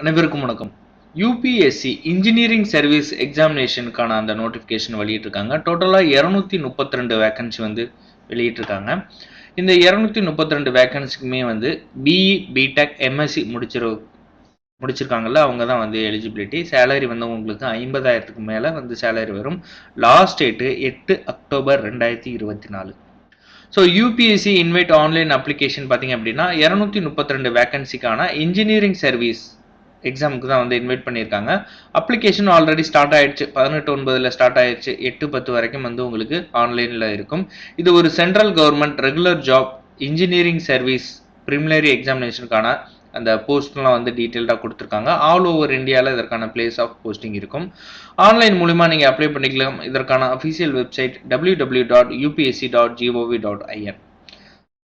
அனைவருக்கும் வணக்கம். UPSC engineering service எக்ஸாமினேஷனுக்கான அந்த நோட்டிஃபிகேஷன் வெளியிட்டிருக்காங்க. டோட்டலாக 232 வேக்கன்சி வந்து வெளியிட்டிருக்காங்க. இந்த 232 வேக்கன்சிக்குமே வந்து பிஇ, பிடெக், எம்எஸ்சி முடிச்சிருக்காங்கல்ல, அவங்க தான் வந்து எலிஜிபிலிட்டி. சேலரி வந்து உங்களுக்கு 50,000க்கு மேலே வந்து சேலரி வரும். Last date 8 October 2024. So UPSC invite online application பார்த்தீங்க அப்படின்னா 232 வேக்கன்சிக்கான இன்ஜினியரிங் சர்வீஸ் எக்ஸாமுக்கு தான் வந்து இன்வைட் பண்ணியிருக்காங்க. அப்ளிகேஷன் ஆல்ரெடி ஸ்டார்ட் ஆயிடுச்சு. 18/9 ஸ்டார்ட் ஆயிடுச்சு. 8/10 வரைக்கும் வந்து உங்களுக்கு ஆன்லைனில் இருக்கும். இது ஒரு central government regular job engineering service preliminary எக்ஸாமினேஷனுக்கான அந்த போஸ்ட்லாம் வந்து டீட்டெயில்டாக கொடுத்துருக்காங்க. ஆல் ஓவர் இந்தியாவில் இதற்கான பிளேஸ் ஆஃப் போஸ்டிங் இருக்கும். ஆன்லைன் மூலிமா நீங்கள் அப்ளை பண்ணிக்கலாம். இதற்கான அஃபிஷியல் வெப்சைட் www.upsc.gov.in.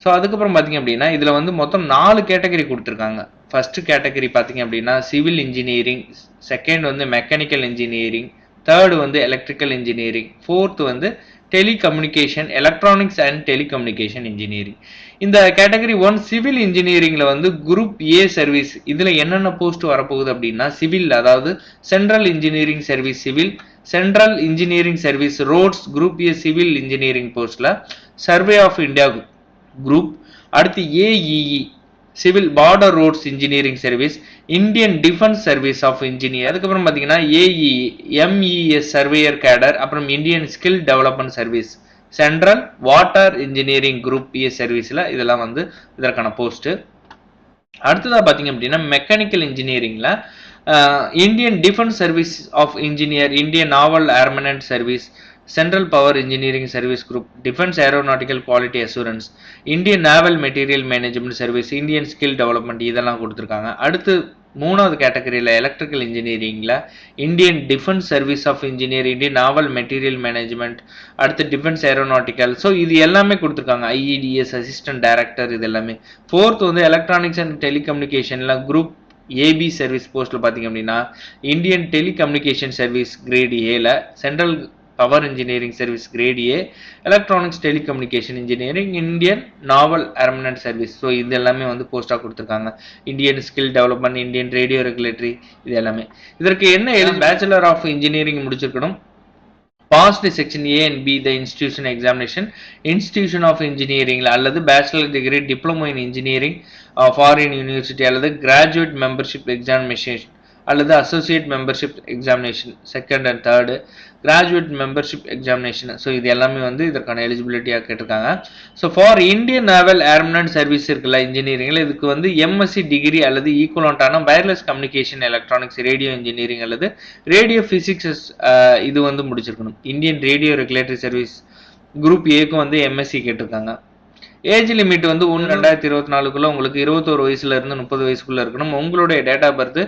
ஸோ அதுக்கப்புறம் பார்த்தீங்க அப்படின்னா இதில் வந்து மொத்தம் 4 கேட்டகரி கொடுத்துருக்காங்க. ஃபர்ஸ்ட் கேட்டகரி பார்த்தீங்க அப்படின்னா சிவில் இன்ஜினியரிங், செகண்ட் வந்து மெக்கானிக்கல் இன்ஜினியரிங், தேர்டு வந்து எலக்ட்ரிக்கல் இன்ஜினியரிங், ஃபோர்த் வந்து telecommunication, electronics and telecommunication engineering. இந்த கேட்டகரி 1 சிவில் இன்ஜினியரிங்ல வந்து குரூப் ஏ சர்வீஸ். இதுல என்னென்ன போஸ்ட் வரப்போகுது அப்படின்னா சிவில், அதாவது central engineering service civil, central engineering service roads group A civil engineering போஸ்ட்ல, சர்வே ஆஃப் இந்தியா குரூப், அடுத்து AEE civil border roads engineering service, Indian defence service of engineer, அதுக்கப்புறம் பார்த்தீங்கன்னா AEE MES surveyor cadre, அப்புறம் Indian skill development service, central water engineering group A சர்வீஸில் இதெல்லாம் வந்து இதற்கான post. அடுத்ததாக பார்த்தீங்க அப்படின்னா மெக்கானிக்கல் இன்ஜினியரிங்கில் Indian defence service of engineer, Indian naval armament service, central power engineering service group, defence aeronautical quality assurance, Indian naval material management service, Indian skill development, இதெல்லாம் கொடுத்துருக்காங்க. அடுத்து 3வது கேட்டகரியில் எலக்ட்ரிக்கல் இன்ஜினியரிங்கில் Indian defence service of engineer, Indian naval material management, அடுத்து defence aeronautical. So இது எல்லாமே கொடுத்துருக்காங்க. ஐஇடிஎஸ் அசிஸ்டன்ட் டைரக்டர், இது எல்லாமே. ஃபோர்த் வந்து எலக்ட்ரானிக்ஸ் அண்ட் டெலிகம்யூனிகேஷனில் குரூப் ஏபி சர்வீஸ் போஸ்ட்டில் பார்த்தீங்க அப்படின்னா இந்தியன் டெலிகம்யூனிகேஷன் சர்வீஸ் கிரேட் ஏல, central power engineering service grade A, electronics telecommunication engineering, Indian naval armament service. So இது எல்லாமே வந்து போஸ்டாக கொடுத்துருக்காங்க. Indian skill development, Indian radio regulatory, இது எல்லாமே. இதற்கு என்ன பேச்சுலர் ஆஃப் இன்ஜினியரிங் முடிச்சிருக்கணும். Passed section A and B the institution examination, institution of இன்ஜினியரிங்ல அல்லது bachelor degree, diploma in engineering foreign university அல்லது கிராஜுவேட் மெம்பர்ஷிப் எக்ஸாமினேஷன் அல்லது associate membership examination second and third, graduate membership examination. So இது எல்லாமே வந்து இதற்கான எலிஜிபிலிட்டியாக கேட்டிருக்காங்க. So for Indian naval armament service இருக்குல்ல இன்ஜினியரிங்கில், இதுக்கு வந்து எம்எஸ்சி டிகிரி அல்லது ஈக்குவலண்டான wireless communication electronics, radio engineering அல்லது ரேடியோ பிசிக்ஸ் இது வந்து முடிச்சிருக்கணும். Indian radio regulatory service group ஏக்கும் வந்து எம்எஸ்சி கேட்டிருக்காங்க. ஏஜ் லிமிட் வந்து 2024 உங்களுக்கு 21 வயசுல இருந்து 30 வயசுக்குள்ள இருக்கணும். உங்களுடைய டேட் ஆஃப் பர்த்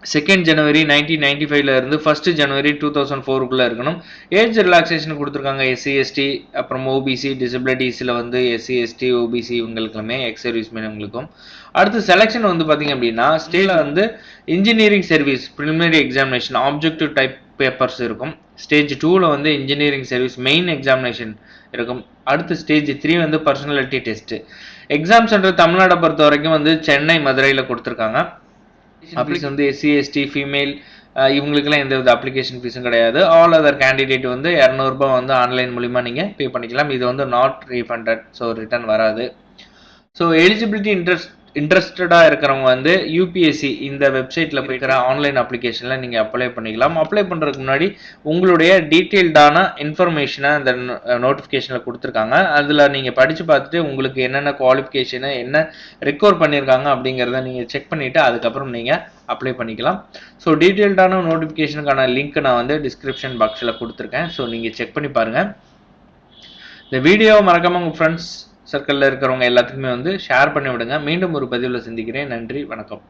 2 ஜனவரி 1995 இருந்து 1 ஜனவரி 2004 இருக்கணும். ஏஜ் ரிலாக்ஸேஷன் கொடுத்துருக்காங்க. எஸ்சி எஸ்டி அப்புறம் ஓபிசி டிசபிலிட்டிஸில் வந்து எஸ்சி எஸ்டி ஓபிசி இவங்களுக்குமே எக்ஸ் சர்வீஸ்மேன் இவங்களுக்கும். அடுத்து செலெக்ஷன் வந்து பார்த்தீங்க அப்படின்னா ஸ்டேட்டில் வந்து engineering service preliminary examination objective type papers இருக்கும். ஸ்டேஜ் 2ல் வந்து இன்ஜினியரிங் சர்வீஸ் மெயின் எக்ஸாமினேஷன் இருக்கும். அடுத்து ஸ்டேஜ் 3 வந்து பர்சனாலிட்டி டெஸ்ட். எக்ஸாம் சென்டர் தமிழ்நாடை பொறுத்த வரைக்கும் வந்து சென்னை, மதுரையில் கொடுத்துருக்காங்க. அப்ளிகேஷன் வந்து எஸ்சி எஸ்டி ஃபீமேல் இவங்களுக்குலாம் எந்த வித அப்ளிகேஷன் ஃபீஸும் கிடையாது. ஆல் அதர் கேண்டிடேட் வந்து 200 ரூபாய் வந்து ஆன்லைன் மூலிமா நீங்கள் பே பண்ணிக்கலாம். இது வந்து நாட் ரீஃபண்டட், ஸோ ரிட்டர்ன் வராது. ஸோ எலிஜிபிலிட்டி இன்ட்ரெஸ்டடாக இருக்கிறவங்க வந்து யூபிஎஸ்சி இந்த வெப்சைட்டில் போய்க்கிற ஆன்லைன் அப்ளிகேஷனில் நீங்கள் அப்ளை பண்ணிக்கலாம். அப்ளை பண்ணுறதுக்கு முன்னாடி உங்களுடைய டீட்டெயில்டான இன்ஃபர்மேஷனை அந்த நோட்டிஃபிகேஷனில் கொடுத்துருக்காங்க. அதில் நீங்கள் படித்து பார்த்துட்டு உங்களுக்கு என்னென்ன குவாலிஃபிகேஷனை என்ன ரெக்கார்ட் பண்ணியிருக்காங்க அப்படிங்கிறத நீங்கள் செக் பண்ணிவிட்டு அதுக்கப்புறம் நீங்கள் அப்ளை பண்ணிக்கலாம். ஸோ டீட்டெயில்டான நோட்டிஃபிகேஷனுக்கான லிங்க் நான் வந்து டிஸ்கிரிப்ஷன் பாக்ஸில் கொடுத்துருக்கேன். ஸோ நீங்கள் செக் பண்ணி பாருங்கள். இந்த வீடியோவை மறக்காமல் உங்கள் ஃப்ரெண்ட்ஸ் சர்க்கிளில் இருக்கிறவங்க எல்லாத்துக்குமே வந்து ஷேர் பண்ணி விடுங்க. மீண்டும் ஒரு பதிவில் சந்திக்கிறேன். நன்றி, வணக்கம்.